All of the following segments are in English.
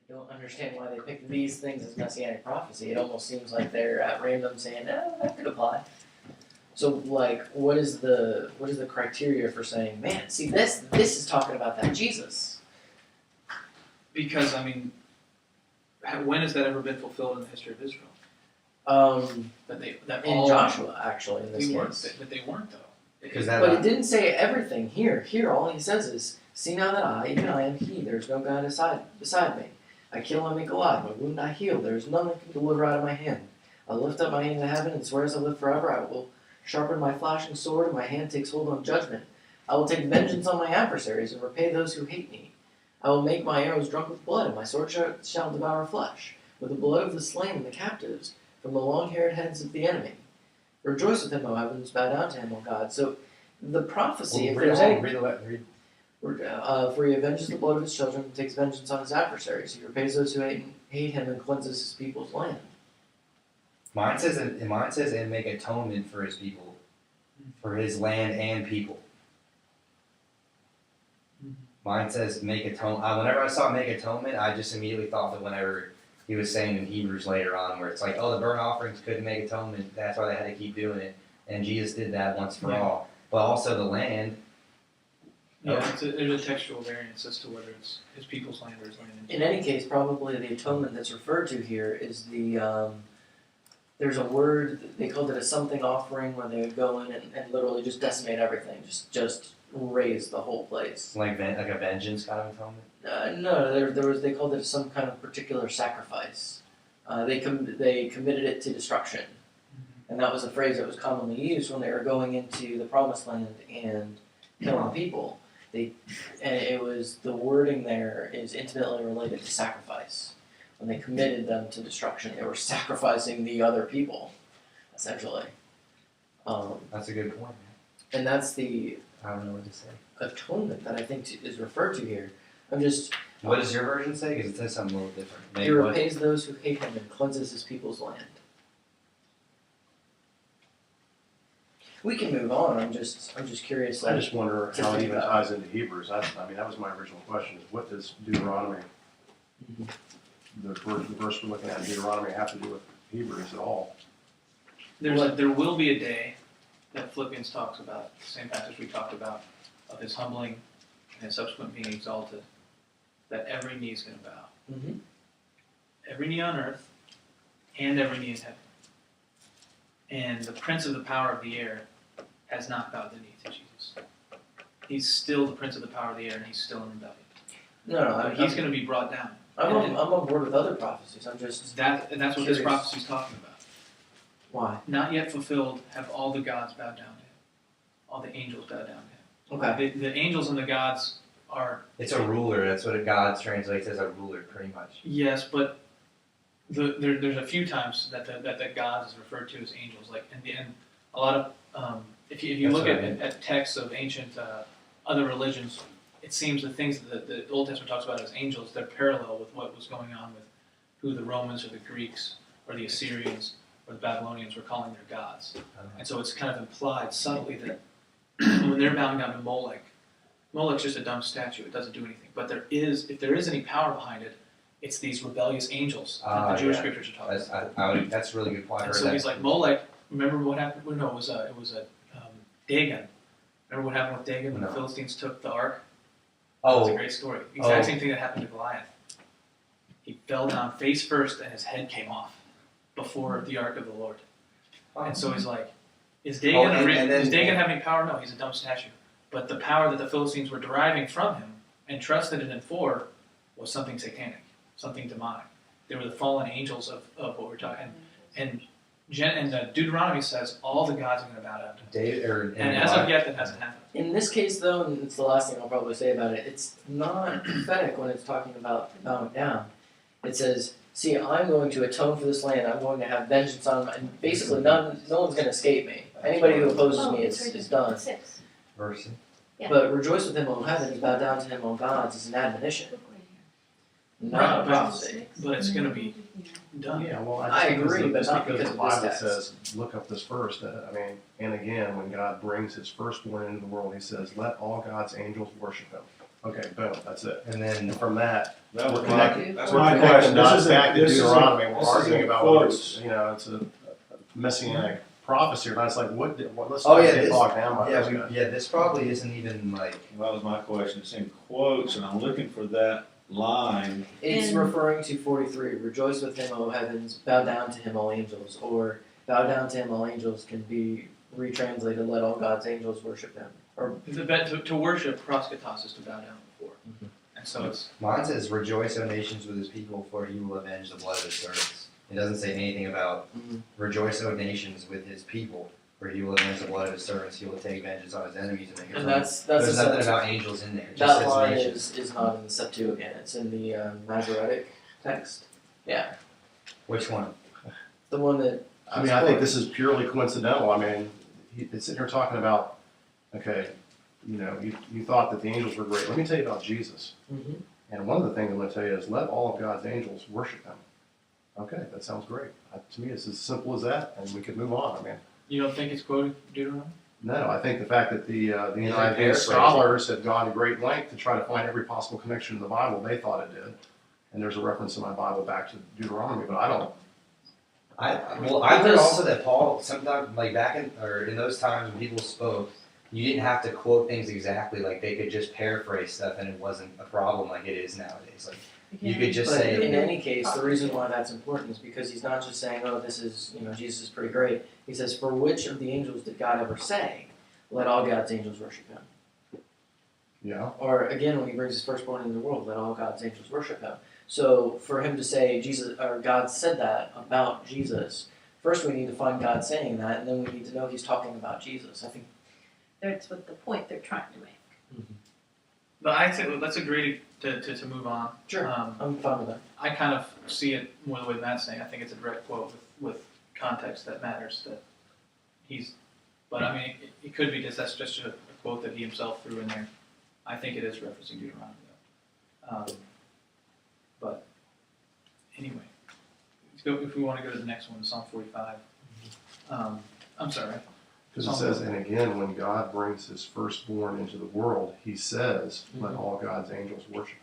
I don't understand why they picked these things as messianic prophecy. It almost seems like they're at random saying, that could apply. So, like, what is the criteria for saying, man, see, this is talking about that Jesus? Because, I mean, when has that ever been fulfilled in the history of Israel? In Joshua, actually, in this case. But they weren't, though. But it didn't say everything. Here, all he says is, see now that I, even I am he, there's no God beside me. I kill, I make alive, my wound I heal, there is none that can deliver out of my hand. I lift up my hand to heaven, and swear as I live forever, I will sharpen my flashing sword, and my hand takes hold on judgment. I will take vengeance on my adversaries, and repay those who hate me. I will make my arrows drunk with blood, and my sword shall devour flesh, with the blood of the slain and the captives, from the long-haired heads of the enemy. Rejoice with him, O heavens, bow down to him, O God. So, the prophecy, if there's any... For he avenges the blood of his children and takes vengeance on his adversaries. He repays those who hate him and cleanses his people's land. Mine says and make atonement for his people, for his land and people. Mine says make atonement. Whenever I saw make atonement, I just immediately thought that whenever he was saying in Hebrews later on, where it's like, oh, the burnt offerings couldn't make atonement, that's why they had to keep doing it, and Jesus did that once for all. But also the land. Yeah, there's a textual variance as to whether it's his people's land or his land. In any case, probably the atonement that's referred to here is the, there's a word, they called it a something offering, where they would go in and literally just decimate everything, just raze the whole place. Like a vengeance kind of atonement? No, they called it some kind of particular sacrifice. They committed it to destruction. And that was a phrase that was commonly used when they were going into the promised land and killing people. And it was, the wording there is intimately related to sacrifice. When they committed them to destruction, they were sacrificing the other people, essentially. That's a good point, man. And that's the I don't know what to say. atonement that I think is referred to here. What does your version say? Because it says something a little different. He repays those who hate him and cleanses his people's land. We can move on. I'm just curious. I just wonder how it even ties into Hebrews. That was my original question: is what does Deuteronomy, the verse we're looking at in Deuteronomy, have to do with Hebrews at all? There will be a day that Philippians talks about, the same passage we talked about, of his humbling and his subsequent being exalted, that every knee is going to bow. Mm-hmm. Every knee on earth and every knee in heaven. And the prince of the power of the air has not bowed the knee to Jesus. He's still the prince of the power of the air, and he's still in rebellion. No, he's going to be brought down. I'm on board with other prophecies. I'm just that's curious. what this prophecy is talking about. Why? Not yet fulfilled have all the gods bowed down to him. All the angels bowed down to him. Okay. The angels and the gods are... It's a ruler. That's what God translates as a ruler, pretty much. Yes, but there's a few times that the gods is referred to as angels. Like and a lot of if you look at texts of ancient other religions, it seems the things that the Old Testament talks about as angels, they're parallel with what was going on with who the Romans or the Greeks or the Assyrians or the Babylonians were calling their gods. And so it's kind of implied subtly that when they're bowing down to Molech, Molech's just a dumb statue. It doesn't do anything. But if there is any power behind it, it's these rebellious angels that the Jewish scriptures are talking about. That's a really good point. And so he's like, Molech, remember what happened? Well, no, it was Dagon. Remember what happened with Dagon when the Philistines took the ark? Oh. It's a great story. Exact same thing that happened to Goliath. He fell down face first and his head came off before the ark of the Lord. And so he's like, is Dagon have any power? No, he's a dumb statue. But the power that the Philistines were deriving from him and trusted in him for was something satanic, something demonic. They were the fallen angels of what we're talking. And Deuteronomy says all the gods are going to bow down to him. And as of yet, that hasn't happened. In this case, though, and it's the last thing I'll probably say about it, it's not prophetic when it's talking about bowing down. It says, see, I'm going to atone for this land. I'm going to have vengeance on, and basically no one's going to escape me. Anybody who opposes me is done. Verse. Yeah. But rejoice with him, O heavens, bow down to him, O gods, is an admonition. Not a prophecy. But it's going to be done. Yeah, well, I agree, but not because the of this Bible text. says, look up this verse. And again, when God brings his firstborn into the world, he says, let all God's angels worship him. Okay, boom, that's it. And then And from that, That was We're my, connected. that's we're my connecting question. dots This is back to Deuteronomy. We're this is arguing in about whether quotes. it's, it's a messianic prophecy or not. It's like, let's Oh, not yeah, get this- bogged down by yeah, those guys. this probably isn't even like, That was my question. It's in quotes, and I'm looking for that line. It's And- referring to 43. Rejoice with him, O heavens. Bow down to him, all angels. Or bow down to him, all angels can be retranslated. Let all God's angels worship him. Or To worship, proskatos, is to bow down before. Mhm. And so it's, mine says, rejoice, O nations, with his people, for he will avenge the blood of his servants. It doesn't say anything about rejoice, O nations, with his people, for he will avenge the blood of his servants. He will take vengeance on his enemies and make his and own. that's There's the nothing Sept- about angels in there. It just that says line nations. is not in the Septuagint. It's in the Masoretic text. Yeah, Which one? the one that I mean, I think this is purely coincidental. I mean, it's sitting here talking about, okay, you thought that the angels were great. Let me tell you about Jesus. Mhm. And one of the things I'm going to tell you is let all of God's angels worship him. Okay, that sounds great. To me, it's as simple as that, and we could move on. I mean, you don't think it's quoted Deuteronomy? no, I think the fact that the like NIV paraphrasing. scholars have gone to great length to try to find every possible connection in the Bible, they thought it did. And there's a reference in my Bible back to Deuteronomy, but I don't. I heard also that Paul sometimes like in those times when people spoke, you didn't have to quote things exactly. Like they could just paraphrase stuff, and it wasn't a problem like it is nowadays. Like you could just But say, in any case, the reason why that's important is because he's not just saying, "Oh, this is Jesus is pretty great." He says, "For which of the angels did God ever say, let all God's angels worship him?" Yeah. Or again, when he brings his firstborn into the world, let all God's angels worship him. So for him to say Jesus or God said that about Jesus, first we need to find God saying that, and then we need to know he's talking about Jesus. I think. That's what the point they're trying to make. But I think let's agree to move on. Sure. I'm fine with that. I kind of see it more the way Matt's saying. I think it's a direct quote with context that matters. That he's, but I mean, it could be just that's just a quote that he himself threw in there. I think it is referencing Deuteronomy, though. But anyway, let's go, if we want to go to the next one, Psalm 45. I'm sorry. Because it says, and again, when God brings his firstborn into the world, he says, let all God's angels worship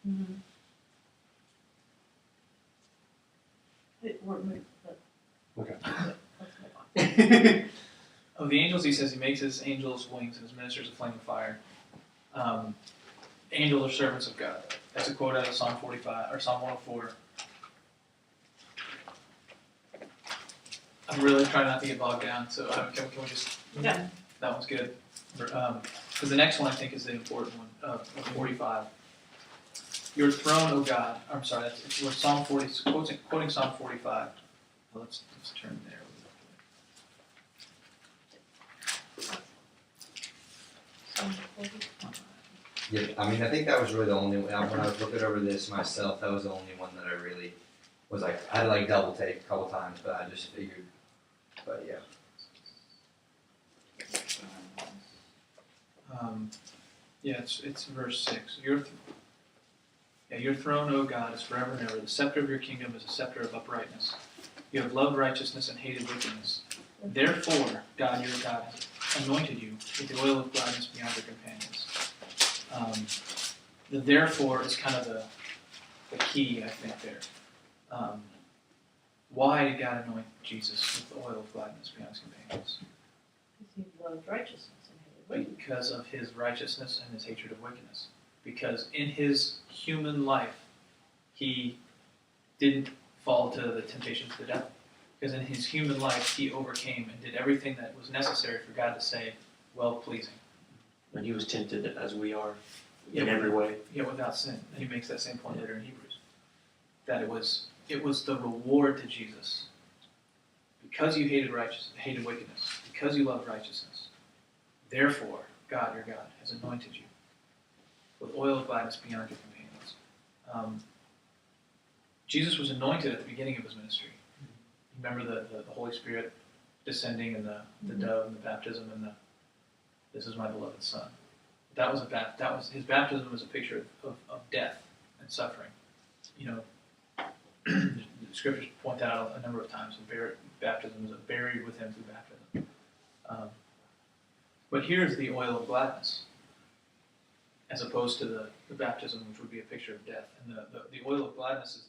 him. Okay. Let's move on. Of the angels, he says he makes his angels wings and his ministers a flame of fire. Angels are servants of God. That's a quote out of Psalm 45 or Psalm 104. I'm really trying not to get bogged down, so can we just? Yeah. That one's good. Because the next one I think is the important one of 45. Your throne, O God. I'm sorry, it's Psalm 40. Quoting Psalm 45. Well, let's turn there. yeah. I mean, I think that was really the only when I was looking over this myself. That was the only one that I really was like I had to like double take a couple times, but I just figured. But yeah. It's verse 6. Your throne, O God, is forever and ever. The scepter of your kingdom is a scepter of uprightness. You have loved righteousness and hated wickedness. Therefore, God, your God, has anointed you with the oil of gladness beyond your companions. The therefore is kind of the key, I think, there. Why did God anoint Jesus with the oil of gladness beyond his companions? Because he loved righteousness and hated wickedness. Because of his righteousness and his hatred of wickedness. Because in his human life, he didn't fall to the temptations of the devil. Because in his human life, he overcame and did everything that was necessary for God to say, well-pleasing. And he was tempted as we are Yeah, in every way. Yeah, without sin. And he makes that same point later in Hebrews. That it was the reward to Jesus. Because you hated wickedness, because you loved righteousness, therefore, God, your God, has anointed you with oil of gladness beyond your companions. Jesus was anointed at the beginning of his ministry. Remember the Holy Spirit descending and the dove and the baptism and this is my beloved Son. That was his baptism was a picture of death and suffering. The scriptures point that out a number of times. Baptism is buried with him through baptism. But here's the oil of gladness, as opposed to the baptism, which would be a picture of death. And the oil of gladness is